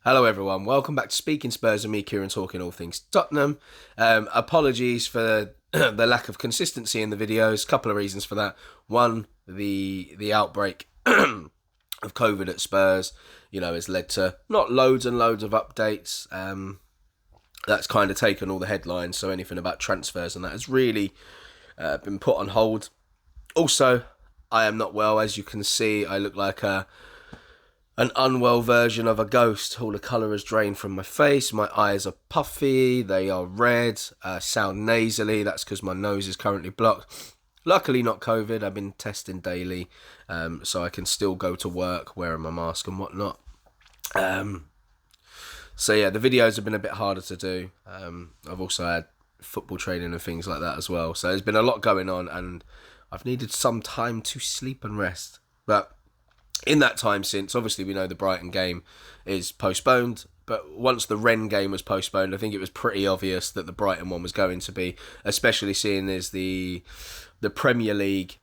Hello everyone, welcome back to Speaking Spurs and me, Kieran, talking all things Tottenham. Apologies for the lack of consistency in the videos. Couple of reasons for that. One, the outbreak of COVID at Spurs, has led to not loads and loads of updates. That's kind of taken all the headlines, so anything about transfers and that has really been put on hold. Also, I am not well, as you can see. I look like an unwell version of a ghost. All the colour has drained from my face. My eyes are puffy. They are red. Sound nasally. That's because my nose is currently blocked. Luckily not COVID. I've been testing daily, so I can still go to work wearing my mask and whatnot. So yeah, the videos have been a bit harder to do. I've also had football training and things like that as well. So there's been a lot going on and I've needed some time to sleep and rest. But in that time since, obviously we know the Brighton game is postponed, but once the Rennes game was postponed, I think it was pretty obvious that the Brighton one was going to be, especially seeing as the Premier League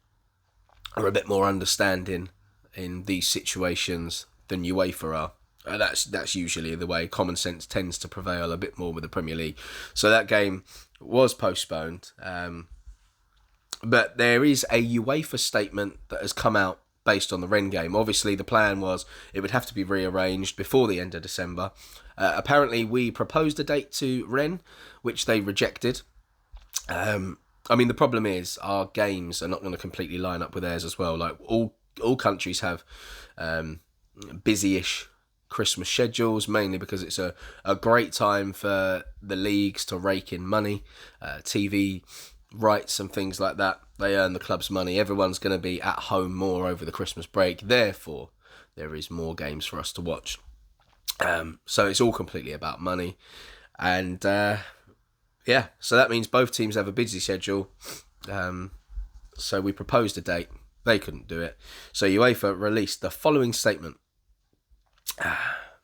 are a bit more understanding in these situations than Uefa are. That's usually the way. Common sense tends to prevail a bit more with the Premier League. So that game was postponed. But there is a UEFA statement that has come out based on the Rennes game. Obviously, the plan was it would have to be rearranged before the end of December. Apparently, we proposed a date to Rennes, which they rejected. The problem is our games are not going to completely line up with theirs as well. Like all countries have busy-ish Christmas schedules, mainly because it's a great time for the leagues to rake in money, TV rights and things like that. They earn the club's money. Everyone's going to be at home more over the Christmas break. Therefore, there is more games for us to watch. So it's all completely about money. And so that means both teams have a busy schedule. So we proposed a date. They couldn't do it. So UEFA released the following statement.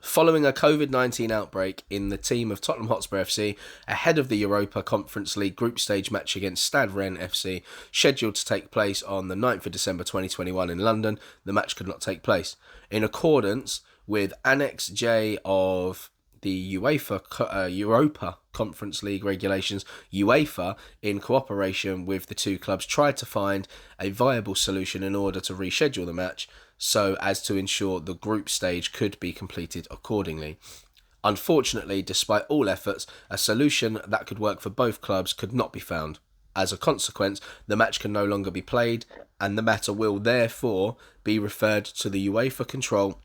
Following a COVID-19 outbreak in the team of Tottenham Hotspur FC ahead of the Europa Conference League group stage match against Stade Rennes FC, scheduled to take place on the 9th of December 2021 in London, the match could not take place. In accordance with Annex J of the Europa Conference League regulations, UEFA, in cooperation with the two clubs, tried to find a viable solution in order to reschedule the match so as to ensure the group stage could be completed accordingly. Unfortunately, despite all efforts, a solution that could work for both clubs could not be found. As a consequence, the match can no longer be played, and the matter will therefore be referred to the UEFA Control,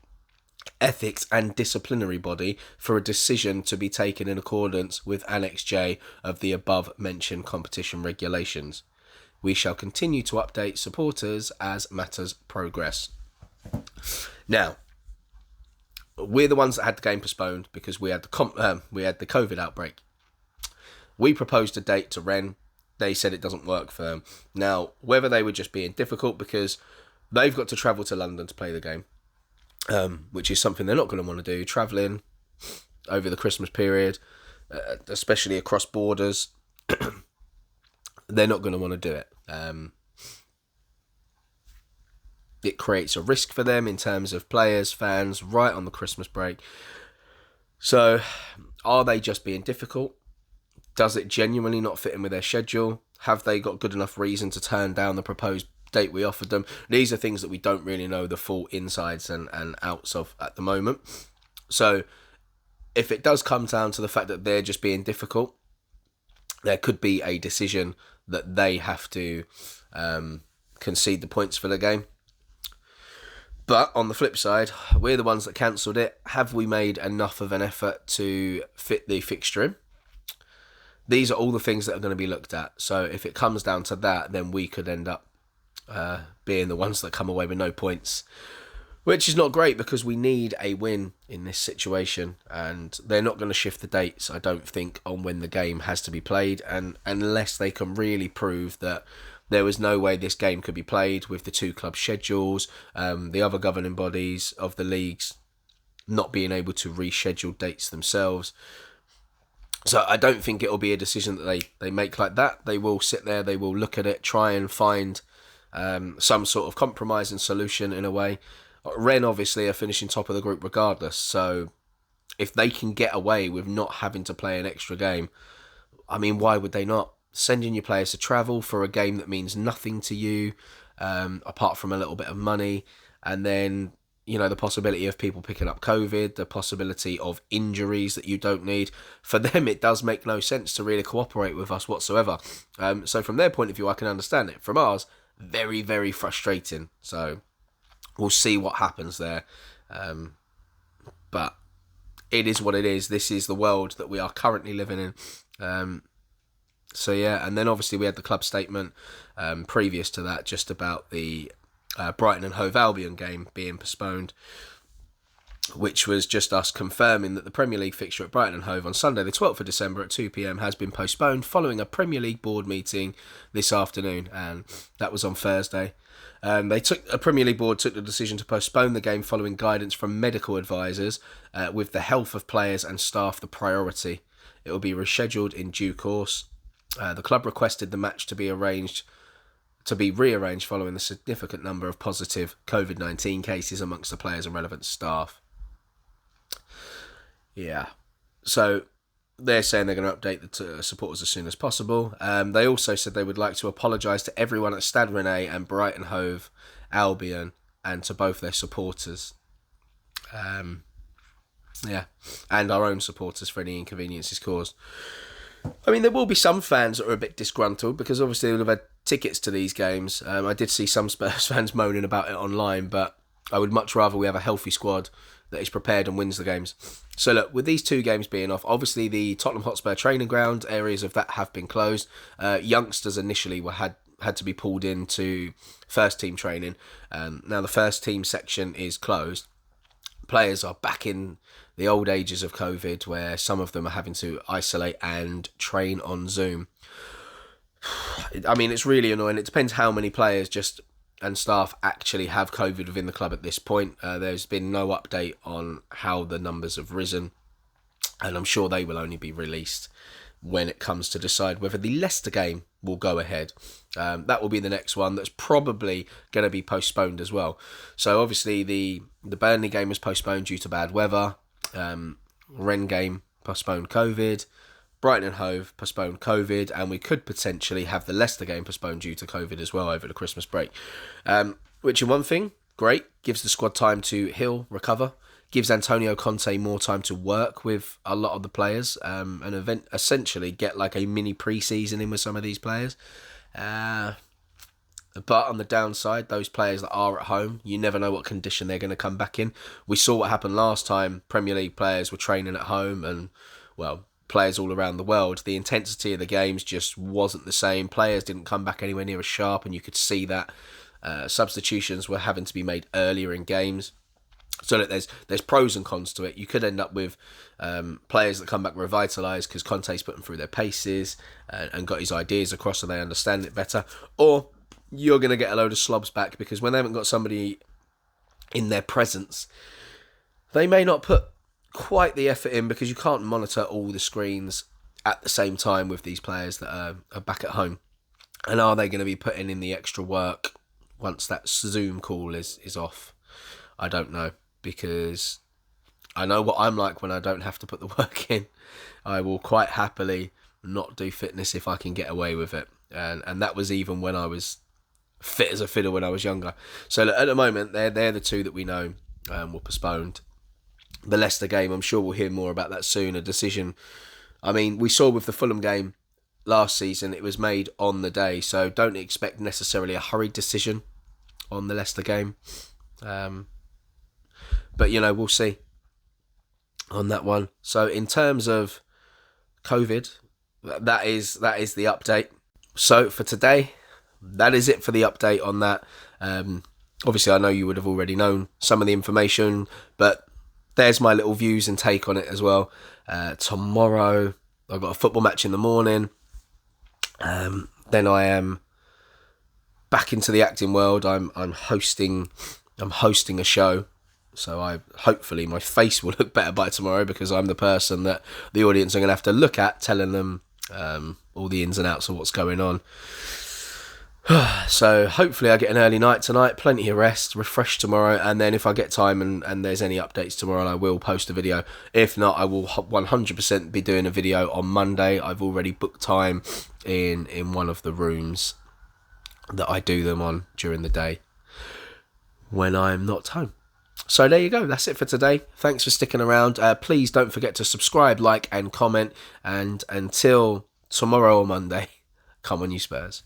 Ethics and Disciplinary Body for a decision to be taken in accordance with Annex J of the above-mentioned competition regulations. We shall continue to update supporters as matters progress. Now, we're the ones that had the game postponed because we had the COVID outbreak. We proposed a date to Rennes. They said it doesn't work for them. Now, whether they were just being difficult because they've got to travel to London to play the game, which is something they're not going to want to do, travelling over the Christmas period, especially across borders, they're not going to want to do it. It creates a risk for them in terms of players, fans, right on the Christmas break. So, are they just being difficult? Does it genuinely not fit in with their schedule? Have they got good enough reason to turn down the proposed date we offered them? These are things that we don't really know the full insides and outs of at the moment. So, if it does come down to the fact that they're just being difficult, there could be a decision that they have to concede the points for the game. But on the flip side, we're the ones that cancelled it. Have we made enough of an effort to fit the fixture in? These are all the things that are going to be looked at. So if it comes down to that, then we could end up being the ones that come away with no points, which is not great because we need a win in this situation. And they're not going to shift the dates, I don't think, on when the game has to be played, and unless they can really prove that there was no way this game could be played with the two club schedules, the other governing bodies of the leagues not being able to reschedule dates themselves. So I don't think it'll be a decision that they make like that. They will sit there, they will look at it, try and find some sort of compromise and solution in a way. Rennes obviously are finishing top of the group regardless, so if they can get away with not having to play an extra game, I mean, why would they not? Sending your players to travel for a game that means nothing to you, apart from a little bit of money, and then, you know, the possibility of people picking up COVID, the possibility of injuries that you don't need. For them, it does make no sense to really cooperate with us whatsoever. So from their point of view, I can understand it. From ours, very, very frustrating. So we'll see what happens there. But it is what it is. This is the world that we are currently living in. So yeah, and then obviously we had the club statement previous to that, just about the Brighton and Hove Albion game being postponed, which was just us confirming that the Premier League fixture at Brighton and Hove on Sunday the 12th of December at 2 p.m. has been postponed following a Premier League board meeting this afternoon, and that was on Thursday. A Premier League board took the decision to postpone the game following guidance from medical advisors, with the health of players and staff the priority. It will be rescheduled in due course. The club requested the match to be rearranged following the significant number of positive COVID-19 cases amongst the players and relevant staff. Yeah, so they're saying they're going to update the supporters as soon as possible. They also said they would like to apologise to everyone at Stade Rennais and Brighton Hove Albion and to both their supporters. And our own supporters for any inconveniences caused. I mean, there will be some fans that are a bit disgruntled because obviously they'll have had tickets to these games. I did see some Spurs fans moaning about it online, but I would much rather we have a healthy squad that is prepared and wins the games. So look, with these two games being off, obviously the Tottenham Hotspur training ground, areas of that have been closed. Youngsters initially had to be pulled into first team training. Now the first team section is closed. Players are back in the old ages of COVID, where some of them are having to isolate and train on Zoom. I mean, it's really annoying. It depends how many players and staff actually have COVID within the club at this point. There's been no update on how the numbers have risen, and I'm sure they will only be released when it comes to decide whether the Leicester game will go ahead. That will be the next one that's probably going to be postponed as well. So obviously the Burnley game was postponed due to bad weather. Rennes game postponed COVID. Brighton and Hove postponed COVID, and we could potentially have the Leicester game postponed due to COVID as well over the Christmas break. Which in one thing, great, gives the squad time to heal, recover, gives Antonio Conte more time to work with a lot of the players, and essentially get like a mini pre-season in with some of these players. But on the downside, those players that are at home, you never know what condition they're going to come back in. We saw what happened last time. Premier League players were training at home, and, well, players all around the world. The intensity of the games just wasn't the same. Players didn't come back anywhere near as sharp, and you could see that substitutions were having to be made earlier in games. So look, there's pros and cons to it. You could end up with players that come back revitalised because Conte's put them through their paces and got his ideas across so they understand it better. Or you're going to get a load of slobs back because when they haven't got somebody in their presence, they may not put quite the effort in because you can't monitor all the screens at the same time with these players that are back at home. And are they going to be putting in the extra work once that Zoom call is off? I don't know, because I know what I'm like when I don't have to put the work in. I will quite happily not do fitness if I can get away with it. And that was even when I was fit as a fiddle when I was younger. So look, at the moment, they're the two that we know were postponed. The Leicester game, I'm sure we'll hear more about that soon. A decision, I mean, we saw with the Fulham game last season, it was made on the day. So don't expect necessarily a hurried decision on the Leicester game. But, you know, we'll see on that one. So in terms of COVID, that is the update. So for today, that is it for the update on that. Obviously, I know you would have already known some of the information, but there's my little views and take on it as well. Tomorrow, I've got a football match in the morning. Then I am back into the acting world. I'm hosting a show. So hopefully my face will look better by tomorrow because I'm the person that the audience are going to have to look at, telling them all the ins and outs of what's going on. So hopefully I get an early night tonight, plenty of rest, refresh tomorrow, and then if I get time and there's any updates tomorrow, I will post a video. If not, I will 100% be doing a video on Monday. I've already booked time in one of the rooms that I do them on during the day when I'm not home. So there you go, that's it for today. Thanks for sticking around. Please don't forget to subscribe, like and comment, and until tomorrow or Monday, come on you Spurs.